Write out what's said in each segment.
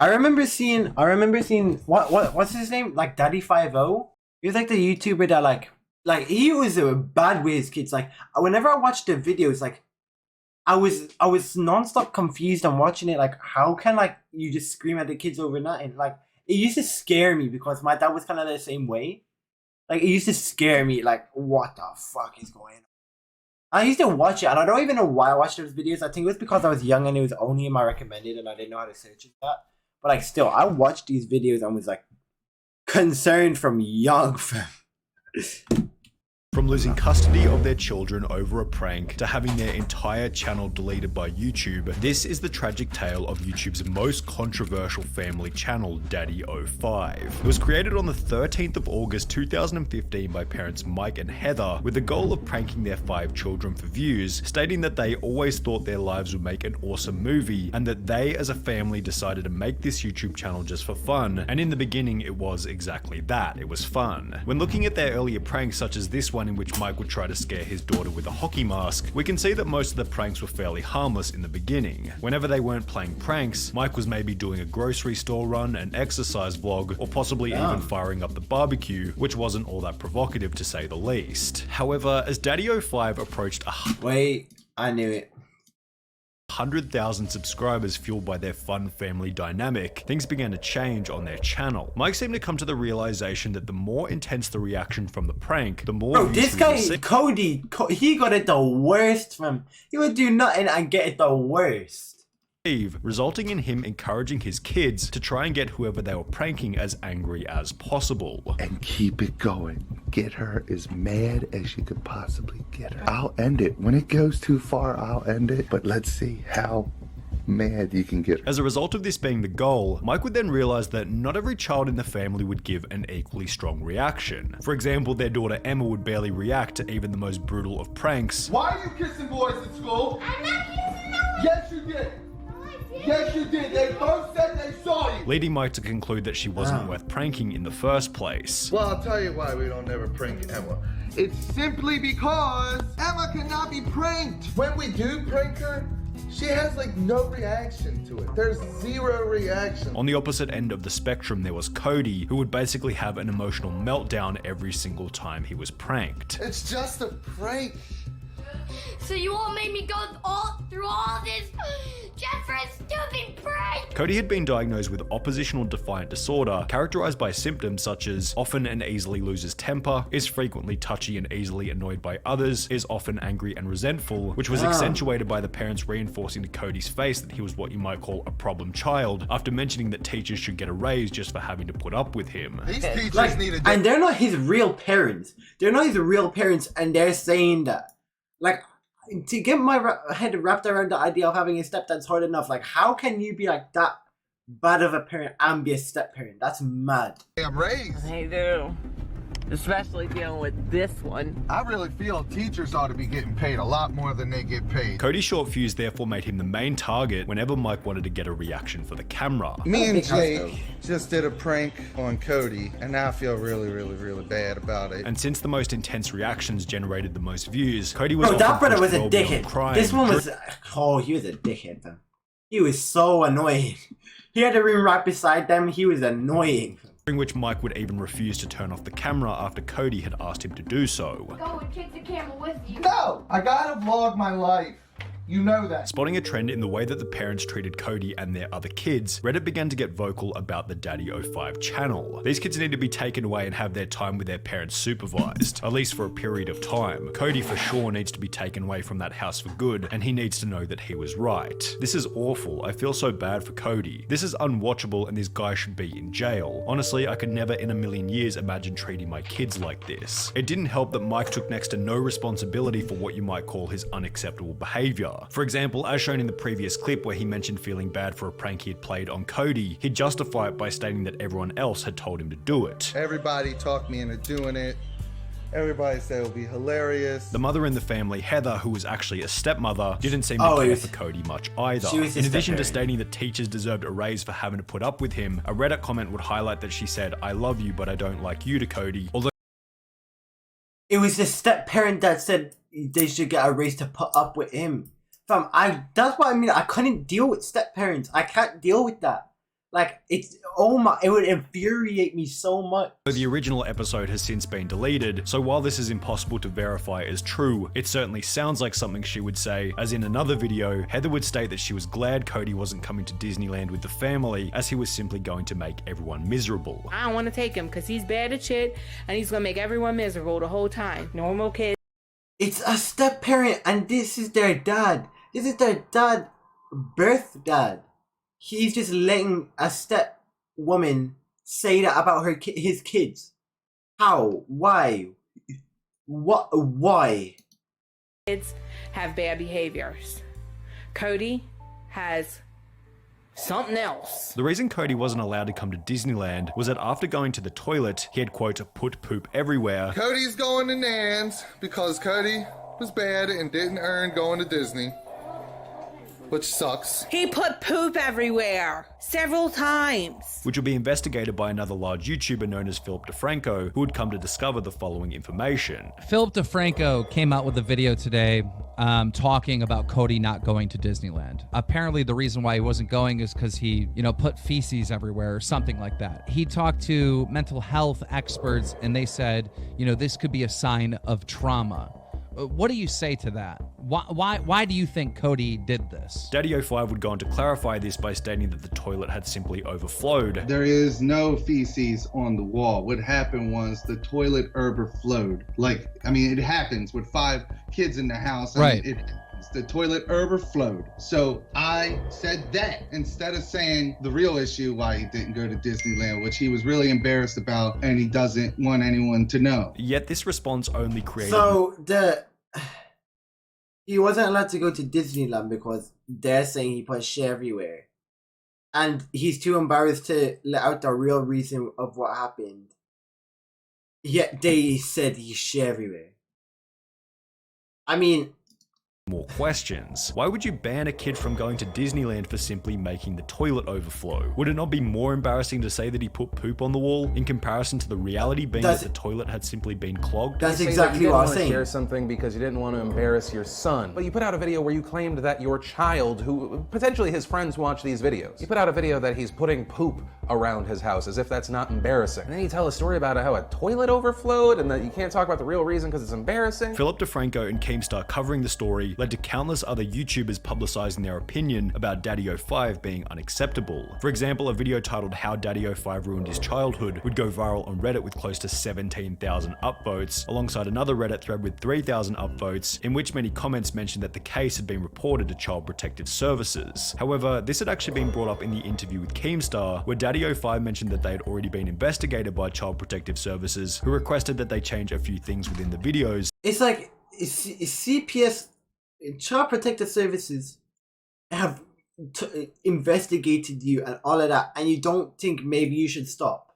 I remember seeing what's his name? Like DaddyOFive. He was like the YouTuber that like he was a bad with his kids. Like whenever I watched the videos, like I was nonstop confused on watching it. Like how can like you just scream at the kids over nothing? Like it used to scare me because my dad was kind of the same way. Like it used to scare me. Like what the fuck is going on? I used to watch it, and I don't even know why I watched those videos. I think it was because I was young and it was only in my recommended, and I didn't know how to search it that. But like, still, I watched these videos and was like concerned from young. From losing custody of their children over a prank to having their entire channel deleted by YouTube, this is the tragic tale of YouTube's most controversial family channel, DaddyOFive. It was created on the 13th of August 2015 by parents Mike and Heather with the goal of pranking their 5 children for views, stating that they always thought their lives would make an awesome movie and that they as a family decided to make this YouTube channel just for fun. And in the beginning it was exactly that, it was fun. When looking at their earlier pranks such as this one in which Mike would try to scare his daughter with a hockey mask, we can see that most of the pranks were fairly harmless in the beginning. Whenever they weren't playing pranks, Mike was maybe doing a grocery store run, an exercise vlog, or possibly even firing up the barbecue, which wasn't all that provocative to say the least. However, as DaddyOFive approached I knew it. 100,000 subscribers fueled by their fun family dynamic, things began to change on their channel. Mike seemed to come to the realization that the more intense the reaction from the prank, the more this guy, Cody, he got it the worst, fam. He would do nothing and get it the worst. Resulting in him encouraging his kids to try and get whoever they were pranking as angry as possible. And keep it going. Get her as mad as you could possibly get her. I'll end it. When it goes too far, I'll end it. But let's see how mad you can get her. As a result of this being the goal, Mike would then realize that not every child in the family would give an equally strong reaction. For example, their daughter Emma would barely react to even the most brutal of pranks. Why are you kissing boys at school? I'm not kissing no one. Yes, you did. Yes, you did. They both said they saw you. Leading Mike to conclude that she wasn't worth pranking in the first place. Well, I'll tell you why we don't ever prank Emma. It's simply because Emma cannot be pranked. When we do prank her, she has like no reaction to it. There's zero reaction. On the opposite end of the spectrum, there was Cody, who would basically have an emotional meltdown every single time he was pranked. It's just a prank. So you all made me go through all this just for a stupid prank? Cody had been diagnosed with oppositional defiant disorder, characterized by symptoms such as often and easily loses temper, is frequently touchy and easily annoyed by others, is often angry and resentful, which was accentuated by the parents reinforcing to Cody's face that he was what you might call a problem child, after mentioning that teachers should get a raise just for having to put up with him. These teachers need a... And they're not his real parents. They're not his real parents, and they're saying that. Like, to get my head wrapped around the idea of having a stepdad's hard enough. Like, how can you be like that bad of a parent and be a step parent? That's mad. I'm raised. They do. Especially dealing with this one. I really feel teachers ought to be getting paid a lot more than they get paid. Cody's short fuse therefore made him the main target whenever Mike wanted to get a reaction for the camera. Me and Jake just did a prank on Cody, and now I feel really bad about it. And since the most intense reactions generated the most views, Cody was that brother was a pushed well beyond dickhead. crying. This one was, he was a dickhead, man. He was so annoying. He had a room right beside them. He was annoying. During which Mike would even refuse to turn off the camera after Cody had asked him to do so. Go and take the camera with you. No, I gotta vlog my life. You know that. Spotting a trend in the way that the parents treated Cody and their other kids, Reddit began to get vocal about the DaddyOFive channel. These kids need to be taken away and have their time with their parents supervised, at least for a period of time. Cody for sure needs to be taken away from that house for good, and he needs to know that he was right. This is awful. I feel so bad for Cody. This is unwatchable and this guy should be in jail. Honestly, I could never in a million years imagine treating my kids like this. It didn't help that Mike took next to no responsibility for what you might call his unacceptable behavior. For example, as shown in the previous clip where he mentioned feeling bad for a prank he had played on Cody, he'd justify it by stating that everyone else had told him to do it. Everybody talked me into doing it. Everybody said it would be hilarious. The mother in the family, Heather, who was actually a stepmother, didn't seem to care for Cody much either. In addition to stating that teachers deserved a raise for having to put up with him, a Reddit comment would highlight that she said, "I love you, but I don't like you" to Cody, although it was the step parent that said they should get a raise to put up with him. Fam, that's what I mean. I couldn't deal with step parents. I can't deal with that. Like, it's, oh my, it would infuriate me so much. The original episode has since been deleted, so while this is impossible to verify as true, it certainly sounds like something she would say, as in another video, Heather would state that she was glad Cody wasn't coming to Disneyland with the family, as he was simply going to make everyone miserable. I don't want to take him because he's bad at shit and he's gonna make everyone miserable the whole time. Normal kid. It's a step parent, and this is their dad. This is their dad, birth dad. He's just letting a step woman say that about his kids. How? Why? What? Why? Kids have bad behaviors. Cody has something else. The reason Cody wasn't allowed to come to Disneyland was that after going to the toilet, he had, quote, put poop everywhere. Cody's going to Nan's because Cody was bad and didn't earn going to Disney, which sucks. He put poop everywhere several times. Which would be investigated by another large YouTuber known as Philip DeFranco, who would come to discover the following information. Philip DeFranco came out with a video today talking about Cody not going to Disneyland. Apparently the reason why he wasn't going is because he, put feces everywhere or something like that. He talked to mental health experts and they said, this could be a sign of trauma. What do you say to that? Why do you think Cody did this? DaddyOFive would go on to clarify this by stating that the toilet had simply overflowed. There is no feces on the wall. What happened was the toilet overflowed. It happens with 5 kids in the house. Right. The toilet overflowed. So I said that instead of saying the real issue why he didn't go to Disneyland, which he was really embarrassed about and he doesn't want anyone to know. Yet this response only created... So he wasn't allowed to go to Disneyland because they're saying he put shit everywhere. And he's too embarrassed to let out the real reason of what happened. Yet they said he shit everywhere. I mean... More questions. Why would you ban a kid from going to Disneyland for simply making the toilet overflow? Would it not be more embarrassing to say that he put poop on the wall in comparison to the reality being that the toilet had simply been clogged? That's exactly what I was saying. You didn't want to share something because you didn't want to embarrass your son. But you put out a video where you claimed that your child, who potentially his friends watch these videos, you put out a video that he's putting poop around his house as if that's not embarrassing. And then you tell a story about how a toilet overflowed and that you can't talk about the real reason because it's embarrassing. Philip DeFranco and Keemstar covering the story led to countless other YouTubers publicizing their opinion about DaddyOFive being unacceptable. For example, a video titled How DaddyOFive Ruined His Childhood would go viral on Reddit with close to 17,000 upvotes, alongside another Reddit thread with 3,000 upvotes, in which many comments mentioned that the case had been reported to Child Protective Services. However, this had actually been brought up in the interview with Keemstar, where DaddyOFive mentioned that they had already been investigated by Child Protective Services, who requested that they change a few things within the videos. It's like, CPS, Child Protective Services, have investigated you and all of that, and you don't think maybe you should stop?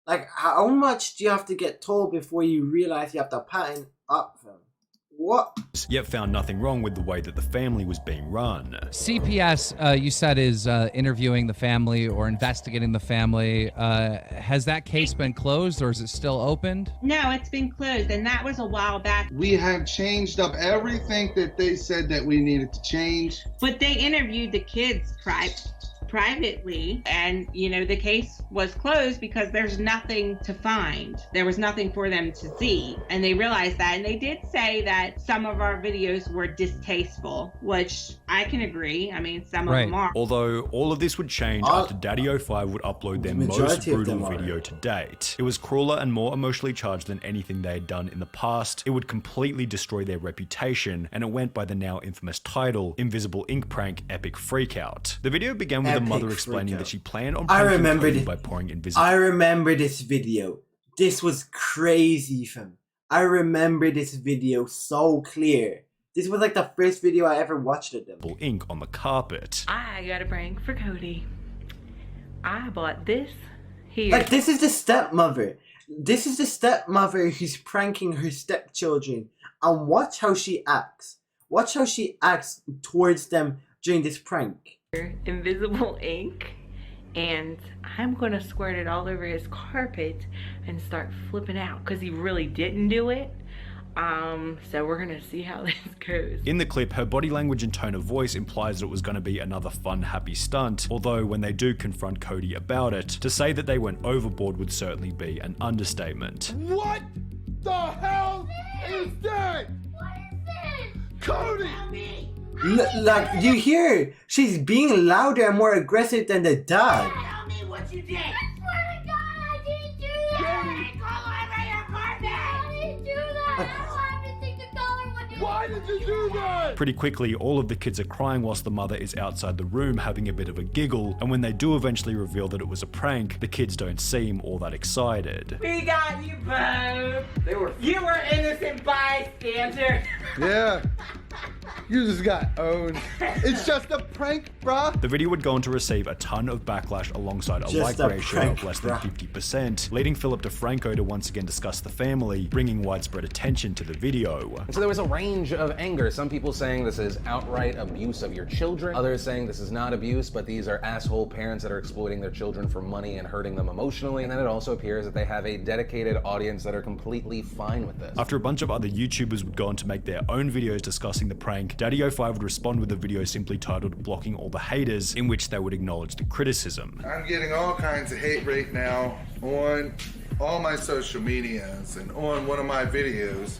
Like, how much do you have to get told before you realize you have to pattern up them? What? Yet found nothing wrong with the way that the family was being run. CPS, you said, is interviewing the family or investigating the family. Has that case been closed or is it still opened? No, it's been closed, and that was a while back. We have changed up everything that they said that we needed to change. But they interviewed the kids privately, and the case was closed because there's nothing to find. There was nothing for them to see, and they realized that. And they did say that some of our videos were distasteful, which I can agree. I mean, some of them are. Although all of this would change after DaddyOFive would upload their most brutal video to date. It was crueler and more emotionally charged than anything they had done in the past. It would completely destroy their reputation, and it went by the now infamous title, Invisible Ink Prank Epic Freakout. The video began with the mother explaining that she planned on pranking Cody by pouring invisible... I remember this video. This was crazy, fam. I remember this video so clear. This was like the first video I ever watched of them. Ink on the carpet. I got a prank for Cody. I bought this here. Like, this is the stepmother. This is the stepmother who's pranking her stepchildren. And watch how she acts. Watch how she acts towards them during this prank. Invisible ink, and I'm gonna squirt it all over his carpet and start flipping out because he really didn't do it. So we're gonna see how this goes. In the clip, her body language and tone of voice implies that it was going to be another fun, happy stunt, although when they do confront Cody about it, to say that they went overboard would certainly be an understatement. What the hell is that? What is this? Cody! Tell me. Like, you hear, she's being louder and more aggressive than the dad. Tell me what you did. I swear to God, I didn't do that. Cody, call over your apartment. I didn't do that. I don't have anything to color when you. Why did you do that? Pretty quickly, all of the kids are crying whilst the mother is outside the room having a bit of a giggle, and when they do eventually reveal that it was a prank, the kids don't seem all that excited. We got you both. You were innocent bystander. Yeah. You just got owned. It's just a prank, bruh. The video would go on to receive a ton of backlash alongside a Just like a ratio prank, of less than bruh. 50%, leading Philip DeFranco to once again discuss the family, bringing widespread attention to the video. And so there was a range of anger. Some people saying this is outright abuse of your children. Others saying this is not abuse, but these are asshole parents that are exploiting their children for money and hurting them emotionally. And then it also appears that they have a dedicated audience that are completely fine with this. After a bunch of other YouTubers would go on to make their own videos discussing the prank, DaddyOFive would respond with a video simply titled "Blocking All the Haters," in which they would acknowledge the criticism. I'm getting all kinds of hate right now on all my social medias and on one of my videos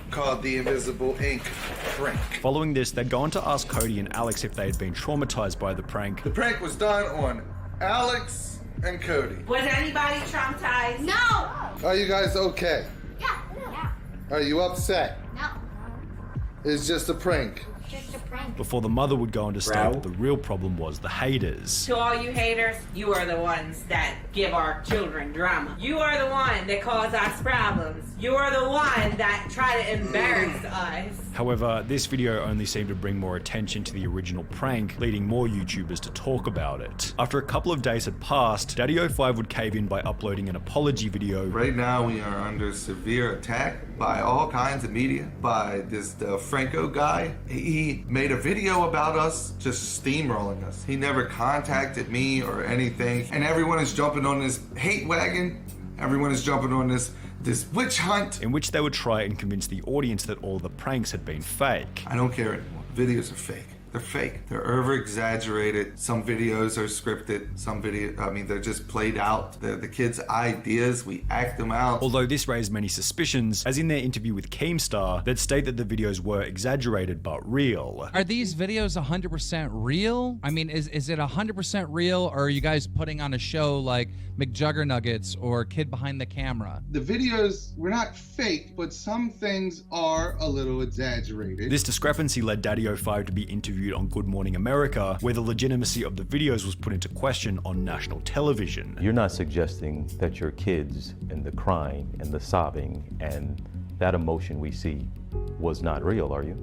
called The Invisible Ink Prank. Following this, they'd go on to ask Cody and Alex if they had been traumatized by the prank. The prank was done on Alex and Cody. Was anybody traumatized? No. Are you guys okay? Yeah. Yeah. Are you upset? No. It's just a prank. Just a prank. Before the mother would go on to state Bro. that the real problem was the haters. To all you haters, you are the ones that give our children drama. You are the one that cause us problems. You are the one that try to embarrass us. However, this video only seemed to bring more attention to the original prank, leading more YouTubers to talk about it. After a couple of days had passed, DaddyOFive would cave in by uploading an apology video. Right now we are under severe attack by all kinds of media, by this Franco guy. He made a video about us, just steamrolling us. He never contacted me or anything, and everyone is jumping on this hate wagon. Everyone is jumping on this witch hunt. In which they would try and convince the audience that all the pranks had been fake. I don't care anymore. Videos are fake. They're fake. They're over exaggerated. Some videos are scripted. Some they're just played out. They're the kids' ideas. We act them out. Although this raised many suspicions, as in their interview with Keemstar, that state that the videos were exaggerated but real. Are these videos 100% real? I mean, is it 100% real, or are you guys putting on a show like McJuggernuggets or Kid Behind the Camera? The videos were not fake, but some things are a little exaggerated. This discrepancy led DaddyOFive to be interviewed on Good Morning America, where the legitimacy of the videos was put into question on national television. You're not suggesting that your kids and the crying and the sobbing and that emotion we see was not real, are you?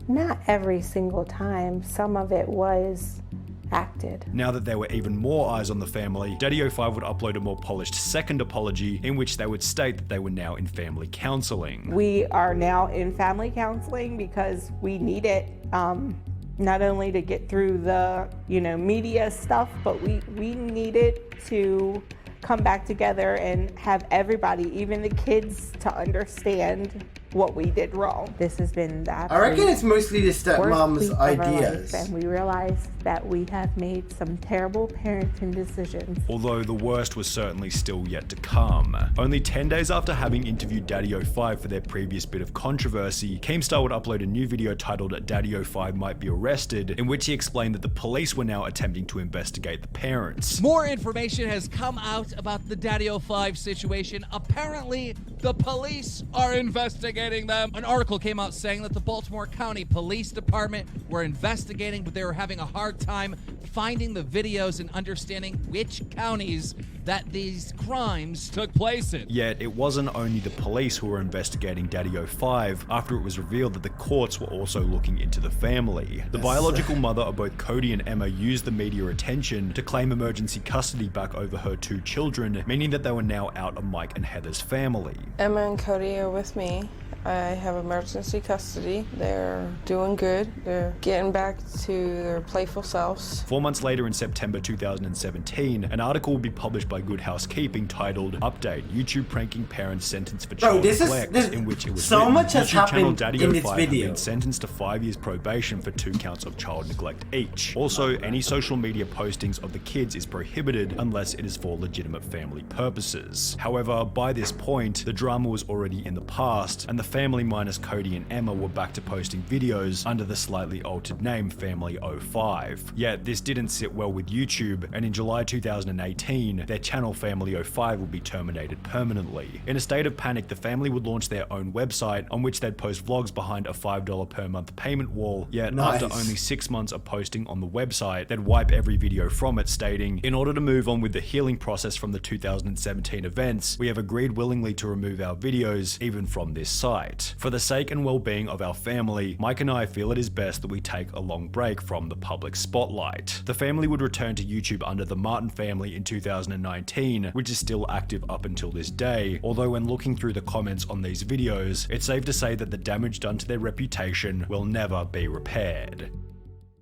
Not every single time. Some of it was acted. Now that there were even more eyes on the family, DaddyOFive would upload a more polished second apology in which they would state that they were now in family counseling. We are now in family counseling because we need it, not only to get through the, media stuff, but we need it to come back together and have everybody, even the kids, to understand what we did wrong. This has been the I reckon it's mostly the stepmom's ideas. And we realized that we have made some terrible parenting decisions. Although the worst was certainly still yet to come. Only 10 days after having interviewed DaddyOFive for their previous bit of controversy, Keemstar would upload a new video titled DaddyOFive Might Be Arrested, in which he explained that the police were now attempting to investigate the parents. More information has come out about the DaddyOFive situation. Apparently, the police are investigating them. An article came out saying that the Baltimore County Police Department were investigating, but they were having a hard time finding the videos and understanding which counties that these crimes took place in. Yet, it wasn't only the police who were investigating DaddyOFive after it was revealed that the courts were also looking into the family. The biological mother of both Cody and Emma used the media attention to claim emergency custody back over her two children, meaning that they were now out of Mike and Heather's family. Emma and Cody are with me. I have emergency custody. They're doing good. They're getting back to their playful selves. 4 months later, in September 2017, an article will be published by Good Housekeeping titled "Update: YouTube pranking parents sentenced for child neglect," in which it was so written, much has YouTube channel happened in this DaddyOFive have video. been sentenced to 5 years probation for 2 counts of child neglect each. Also, any social media postings of the kids is prohibited unless it is for legitimate family purposes. However, by this point, the drama was already in the past, and the family minus Cody and Emma were back to posting videos under the slightly altered name Family05. Yet this didn't sit well with YouTube, and in July 2018, their channel Family05 would be terminated permanently. In a state of panic, the family would launch their own website on which they'd post vlogs behind a $5 per month payment wall, yet after only 6 months of posting on the website, they'd wipe every video from it, stating, "In order to move on with the healing process from the 2017 events, we have agreed willingly to remove our videos even from this site. For the sake and well-being of our family, Mike and I feel it is best that we take a long break from the public spotlight." The family would return to YouTube under the Martin family in 2019, which is still active up until this day, although when looking through the comments on these videos, it's safe to say that the damage done to their reputation will never be repaired.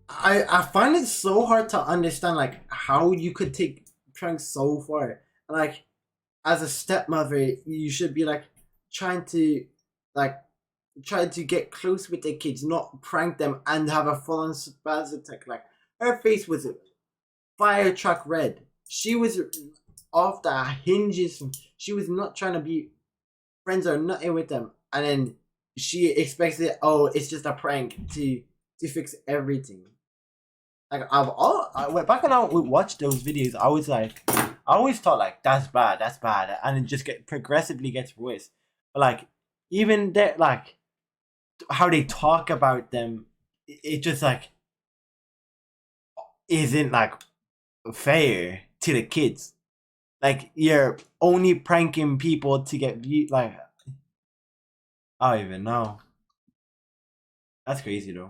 I find it so hard to understand like how you could take pranks so far. Like as a stepmother, you should be like trying to get close with the kids, not prank them and have a full-on spaz attack. Like her face was fire truck red. She was off the hinges. She was not trying to be friends or nothing with them, and then she expects it. Oh, it's just a prank to fix everything. Like back when I would watch those videos, I always thought like that's bad, and it just progressively gets worse. But like even that, like how they talk about them, it just like isn't like fair to the kids. Like you're only pranking people to get views. Like I don't even know. That's crazy though.